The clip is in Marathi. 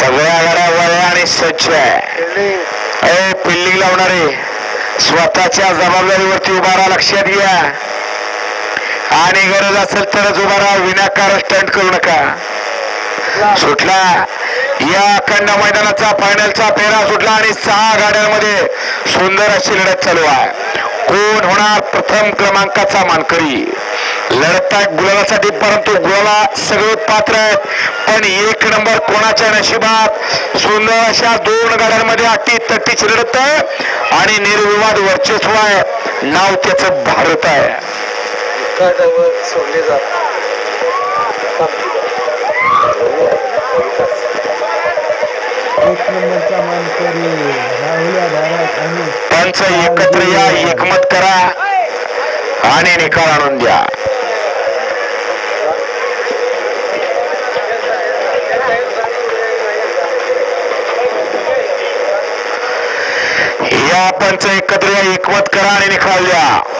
सगळ्या गाड्या वळल्या आणि सज्ज आहे. फिल्डिंग लावणारे स्वतःच्या जबाबदारीवरती उभा राहा, लक्षात घ्या. आणि गरज असेल तरच उभा राहा, विनाकारण स्टंट करू नका. सुटला या अखंड मैदानाचा फायनलचा फेरा सुटला आणि 6 गाड्यांमध्ये सुंदर अशी लढत चालू आहे. कोण होणार प्रथम क्रमांकाचा मानकरी? लढत आहे गुलालासाठी, परंतु गुलाला सगळे पात्र आहेत. पण 1 नंबर कोणाच्या नशिबात? सुंदर अशा 2 गाड्यांमध्ये अटी तटीची लढत आहे आणि निर्विवाद वर्चस्व आहे. नाव त्याचं भारत आहे. सोडले जात पंच एकत्र या, एकमत करा आणि निकाल आणून द्या. या पंच एकत्र या, एकमत करा आणि निकाल द्या.